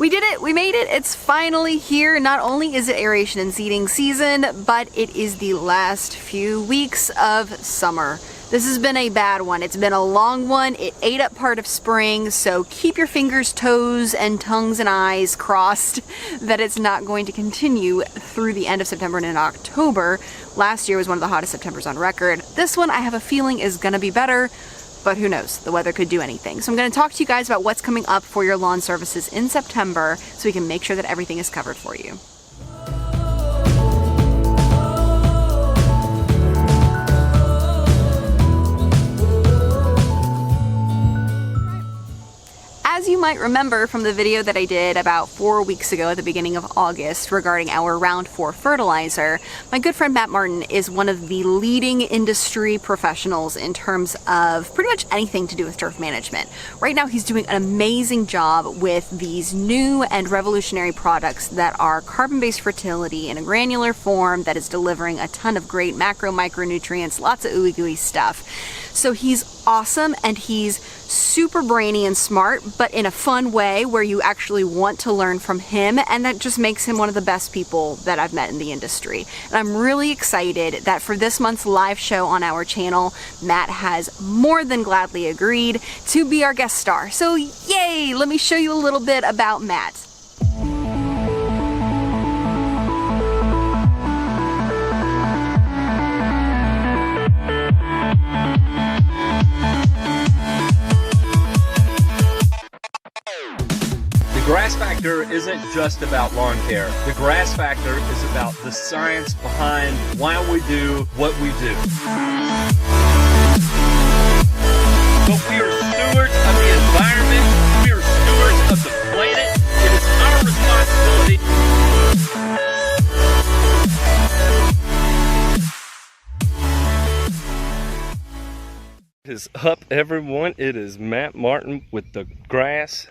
We did it, we made it, it's finally here. Not only is it aeration and seeding season, but it is the last few weeks of summer. This has been a bad one. It's been a long one. It ate up part of spring, so keep your fingers, toes, and tongues and eyes crossed that it's not going to continue through the end of September and in October. Last year was one of the hottest Septembers on record. This one I have a feeling is gonna be better, but who knows? The weather could do anything. So I'm gonna talk to you guys about what's coming up for your lawn services in September so we can make sure that everything is covered for you. As you might remember from the video that I did about 4 weeks ago at the beginning of August regarding our round 4 fertilizer, my good friend Matt Martin is one of the leading industry professionals in terms of pretty much anything to do with turf management. Right now he's doing an amazing job with these new and revolutionary products that are carbon-based fertility in a granular form that is delivering a ton of great macro micronutrients, lots of ooey gooey stuff. So he's awesome and he's super brainy and smart, but in a fun way where you actually want to learn from him, and that just makes him one of the best people that I've met in the industry. And I'm really excited that for this month's live show on our channel, Matt has more than gladly agreed to be our guest star. So yay! Let me show you a little bit about Matt. The grass factor isn't just about lawn care. The grass factor is about the science behind why we do what we do. But we are stewards of the environment. We are stewards of the planet. It is our responsibility. What is up, everyone? It is Matt Martin with the Grass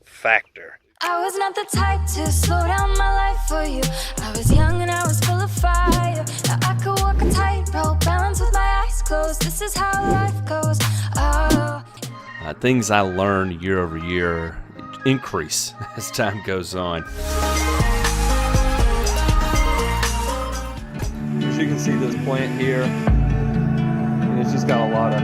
Factor. I was not the type to slow down my life for you. I was young and I was full of fire. Now I could walk a tightrope, balance with my eyes closed. This is how life goes. Oh. Things I learn year over year increase as time goes on. As you can see, this plant here, and it's just got a lot of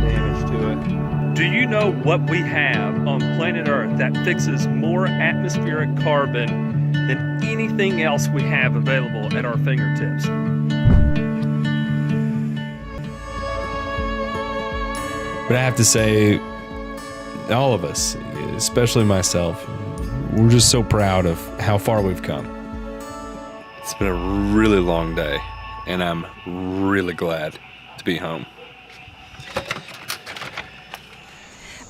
damage to it. Do you know what we have on planet Earth that fixes more atmospheric carbon than anything else we have available at our fingertips? But I have to say, all of us, especially myself, we're just so proud of how far we've come. It's been a really long day, and I'm really glad to be home.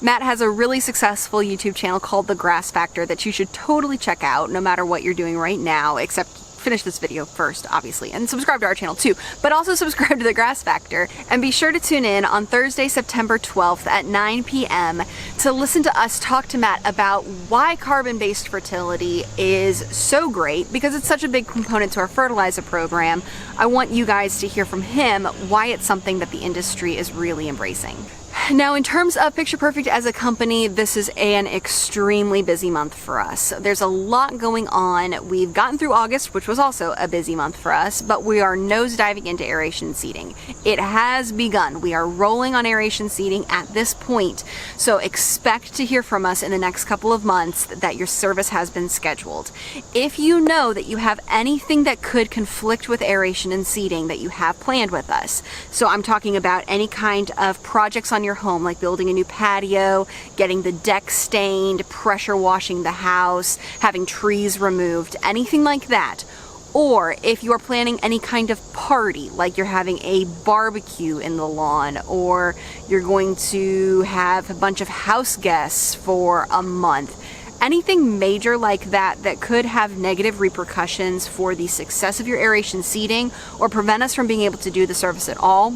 Matt has a really successful YouTube channel called The Grass Factor that you should totally check out no matter what you're doing right now, except finish this video first, obviously, and subscribe to our channel too, but also subscribe to The Grass Factor, and be sure to tune in on Thursday, September 12th at 9 p.m. to listen to us talk to Matt about why carbon-based fertility is so great, because it's such a big component to our fertilizer program. I want you guys to hear from him why it's something that the industry is really embracing. Now, in terms of Picture Perfect as a company, this is an extremely busy month for us. There's a lot going on. We've gotten through August, which was also a busy month for us, but we are nose diving into aeration seeding. It has begun. We are rolling on aeration seeding at this point, so expect to hear from us in the next couple of months that your service has been scheduled. If you know that you have anything that could conflict with aeration and seeding that you have planned with us, so I'm talking about any kind of projects on your home, like building a new patio, getting the deck stained, pressure washing the house, having trees removed, anything like that. Or if you are planning any kind of party, like you're having a barbecue in the lawn, or you're going to have a bunch of house guests for a month, anything major like that that could have negative repercussions for the success of your aeration seeding or prevent us from being able to do the service at all,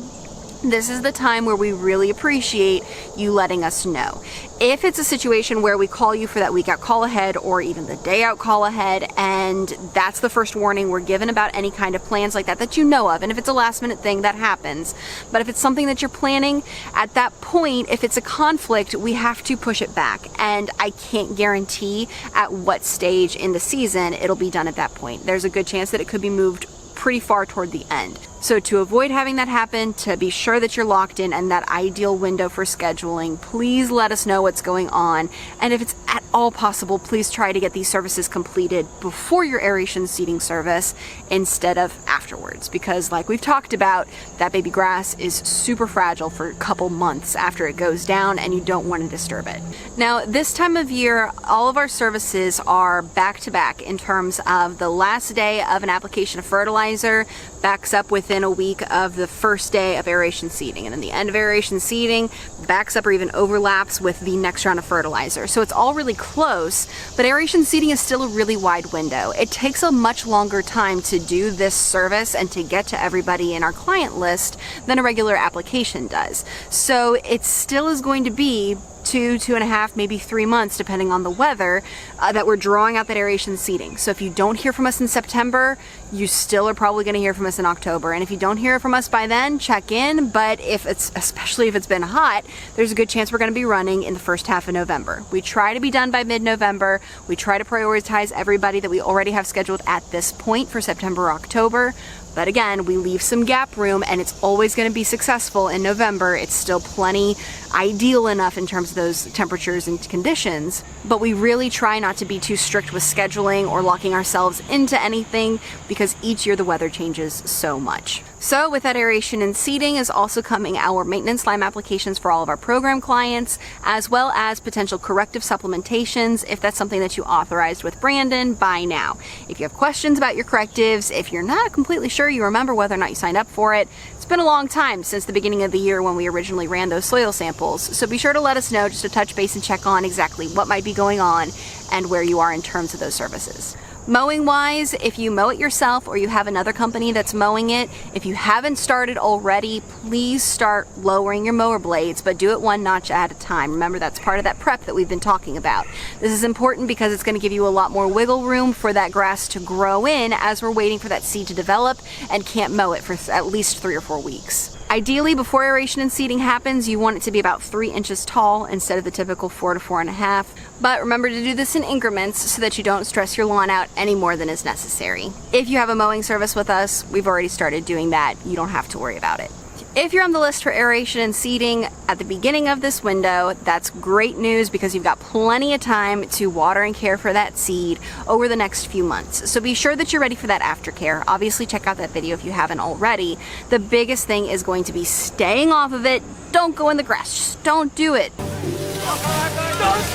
this is the time where we really appreciate you letting us know. If it's a situation where we call you for that week out call ahead or even the day out call ahead, and that's the first warning we're given about any kind of plans like that you know of, and if it's a last minute thing, that happens. But if it's something that you're planning, at that point, if it's a conflict, we have to push it back. And I can't guarantee at what stage in the season it'll be done at that point. There's a good chance that it could be moved pretty far toward the end. So to avoid having that happen, to be sure that you're locked in and that ideal window for scheduling, please let us know what's going on. And if it's at all possible, please try to get these services completed before your aeration seeding service instead of afterwards. Because like we've talked about, that baby grass is super fragile for a couple months after it goes down, and you don't want to disturb it. Now, this time of year, all of our services are back to back in terms of the last day of an application of fertilizer backs up within a week of the first day of aeration seeding, and then the end of aeration seeding backs up or even overlaps with the next round of fertilizer. So it's all really close, but aeration seeding is still a really wide window. It takes a much longer time to do this service and to get to everybody in our client list than a regular application does. So it still is going to be 2.5, maybe 3 months, depending on the weather, that we're drawing out that aeration seeding. So if you don't hear from us in September, you still are probably going to hear from us in October. And if you don't hear from us by then, check in. But especially if it's been hot, there's a good chance we're going to be running in the first half of November. We try to be done by mid-November. We try to prioritize everybody that we already have scheduled at this point for September or October. But again, we leave some gap room, and it's always going to be successful in November. It's still plenty ideal enough in terms of those temperatures and conditions, but we really try not to be too strict with scheduling or locking ourselves into anything, because each year the weather changes so much. So with that aeration and seeding is also coming our maintenance lime applications for all of our program clients, as well as potential corrective supplementations if that's something that you authorized with Brandon by now. If you have questions about your correctives, if you're not completely sure you remember whether or not you signed up for it, it's been a long time since the beginning of the year when we originally ran those soil samples. So be sure to let us know, just to touch base and check on exactly what might be going on and where you are in terms of those services. Mowing wise, if you mow it yourself or you have another company that's mowing it, if you haven't started already, please start lowering your mower blades, but do it one notch at a time. Remember, that's part of that prep that we've been talking about. This is important because it's going to give you a lot more wiggle room for that grass to grow in as we're waiting for that seed to develop and can't mow it for at least 3 or 4 weeks. Ideally, before aeration and seeding happens, you want it to be about 3 inches tall instead of the typical 4 to 4.5. But remember to do this in increments so that you don't stress your lawn out any more than is necessary. If you have a mowing service with us, we've already started doing that. You don't have to worry about it. If you're on the list for aeration and seeding at the beginning of this window, that's great news because you've got plenty of time to water and care for that seed over the next few months. So be sure that you're ready for that aftercare. Obviously, check out that video if you haven't already. The biggest thing is going to be staying off of it. Don't go in the grass. Just don't do it. Don't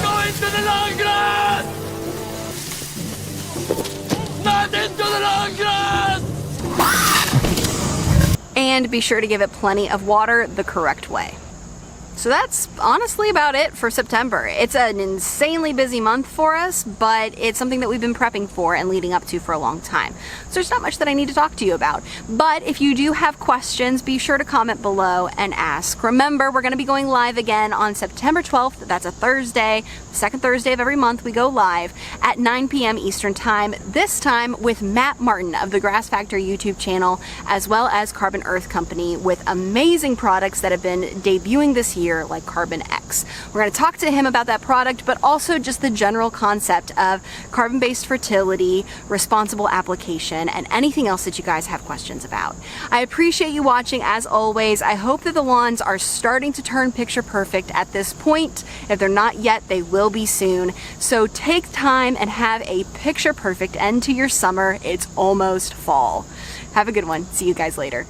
go into the long grass! Not into the long grass! And be sure to give it plenty of water the correct way. So that's honestly about it for September. It's an insanely busy month for us, but it's something that we've been prepping for and leading up to for a long time. So there's not much that I need to talk to you about. But if you do have questions, be sure to comment below and ask. Remember, we're going to be going live again on September 12th. That's a Thursday, the second Thursday of every month we go live at 9 p.m. Eastern Time, this time with Matt Martin of the Grass Factor YouTube channel, as well as Carbon Earth Company, with amazing products that have been debuting this year, like Carbon X. We're going to talk to him about that product, but also just the general concept of carbon-based fertility, responsible application, and anything else that you guys have questions about. I appreciate you watching as always. I hope that the lawns are starting to turn picture perfect at this point. If they're not yet, they will be soon. So take time and have a picture perfect end to your summer. It's almost fall. Have a good one. See you guys later.